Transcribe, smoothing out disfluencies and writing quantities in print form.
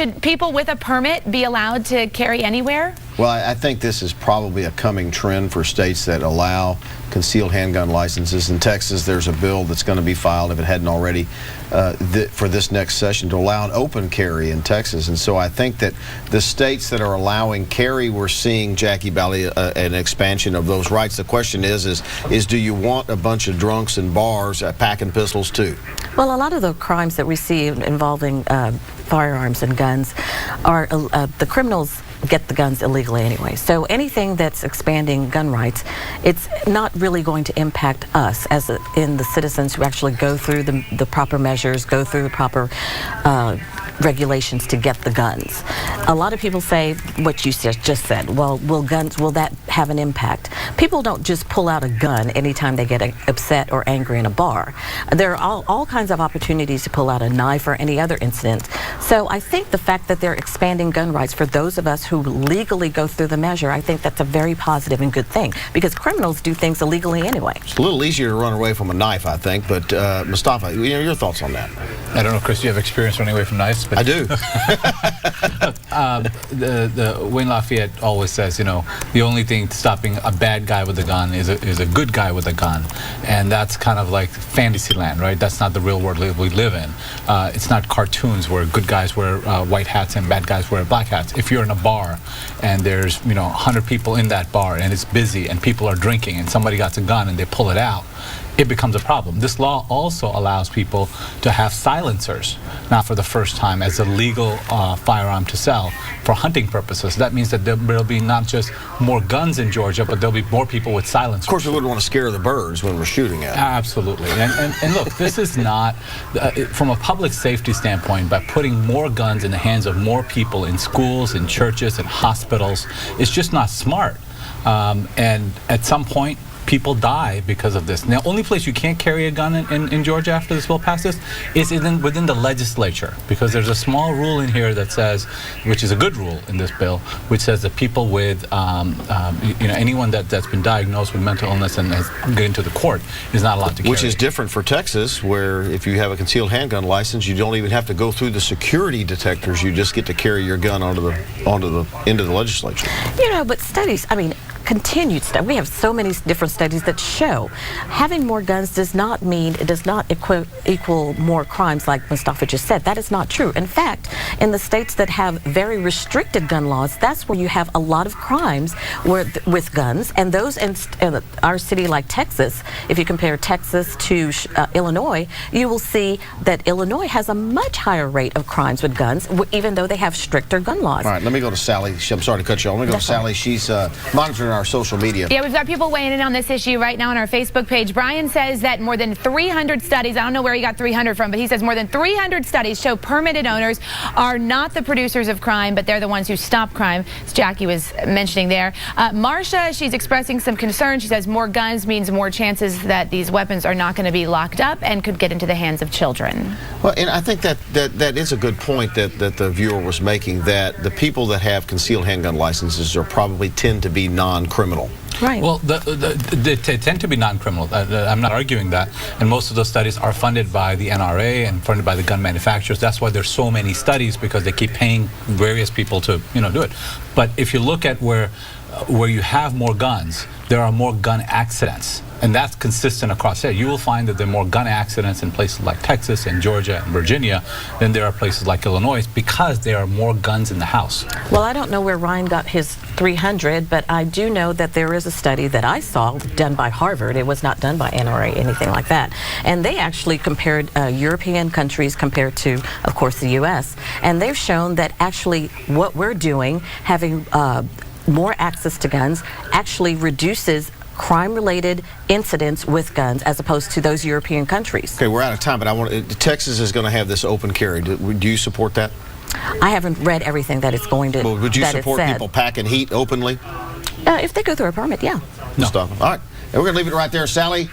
Should people with a permit be allowed to carry anywhere? Well, I think this is probably a coming trend for states that allow concealed handgun licenses. In Texas, there's a bill that's going to be filed, if it hadn't already, for this next session to allow an open carry in Texas. And so I think that the states that are allowing carry, we're seeing, Jackie Bally, an expansion of those rights. The question is do you want a bunch of drunks in bars packing pistols too? Well, a lot of the crimes that we see involving firearms and guns are the criminals get the guns illegally anyway. So anything that's expanding gun rights, it's not really going to impact us as in the citizens who actually go through the proper measures, go through the proper regulations to get the guns. A lot of people say what you just said. Well, will that have an impact? People don't just pull out a gun anytime they get upset or angry in a bar. There are all kinds of opportunities to pull out a knife or any other incident. So I think the fact that they're expanding gun rights for those of us who legally go through the measure, I think that's a very positive and good thing, because criminals do things illegally anyway. It's a little easier to run away from a knife, I think, but Mustafa, your thoughts on that? I don't know, Chris, do you have experience running away from knives? But I do. the Wayne Lafayette always says, you know, the only thing stopping a bad guy with a gun is a good guy with a gun. And that's kind of like fantasy land, right? That's not the real world we live in. It's not cartoons where good guys wear white hats and bad guys wear black hats. If you're in a bar and there's, 100 people in that bar and it's busy and people are drinking and somebody got a gun and they pull it out, it becomes a problem. This law also allows people to have silencers, now for the first time, as a legal firearm to sell for hunting purposes. That means that there will be not just more guns in Georgia, but there'll be more people with silencers. Of course, we wouldn't want to scare the birds when we're shooting at them. Absolutely. And look, this is not, from a public safety standpoint, by putting more guns in the hands of more people in schools, in churches, in hospitals, it's just not smart. And at some point, people die because of this. Now, the only place you can't carry a gun in Georgia after this bill passes is within the legislature, because there's a small rule in here that says, which is a good rule in this bill, which says that people with, anyone that's been diagnosed with mental illness and has gone to the court is not allowed to carry. Which is different for Texas, where if you have a concealed handgun license, you don't even have to go through the security detectors. You just get to carry your gun into the legislature. But studies, continued studies. We have so many different studies that show having more guns does not mean, it does not equal more crimes, like Mustafa just said. That is not true. In fact, in the states that have very restricted gun laws, that's where you have a lot of crimes with guns. And those in our city like Texas, if you compare Texas to Illinois, you will see that Illinois has a much higher rate of crimes with guns, even though they have stricter gun laws. All right, let me go to Sally. I'm sorry to cut you off. Let me go to Sally. She's monitoring our social media. Yeah, we've got people weighing in on this issue right now on our Facebook page. Brian says that more than 300 studies, I don't know where he got 300 from, but he says more than 300 studies show permitted owners are not the producers of crime, but they're the ones who stop crime, as Jackie was mentioning there. Marcia, she's expressing some concern. She says more guns means more chances that these weapons are not going to be locked up and could get into the hands of children. Well, and I think that is a good point that the viewer was making, that the people that have concealed handgun licenses are probably tend to be non-criminal. Right. Well, they tend to be non-criminal. I'm not arguing that. And most of those studies are funded by the NRA and funded by the gun manufacturers. That's why there's so many studies, because they keep paying various people to, do it. But if you look at where you have more guns, there are more gun accidents. And that's consistent across there. You will find that there are more gun accidents in places like Texas and Georgia and Virginia than there are places like Illinois, because there are more guns in the house. Well, I don't know where Ryan got his 300, but I do know that there is a study that I saw done by Harvard. It was not done by NRA, anything like that. And they actually compared European countries compared to, of course, the U.S. And they've shown that actually what we're doing, having more access to guns, actually reduces crime-related incidents with guns as opposed to those European countries. Okay, we're out of time, but Texas is going to have this open carry. Do you support that? I haven't read everything that it's going to. Well, would you support people packing heat openly? If they go through a permit, yeah. No. All right, and we're going to leave it right there, Sally.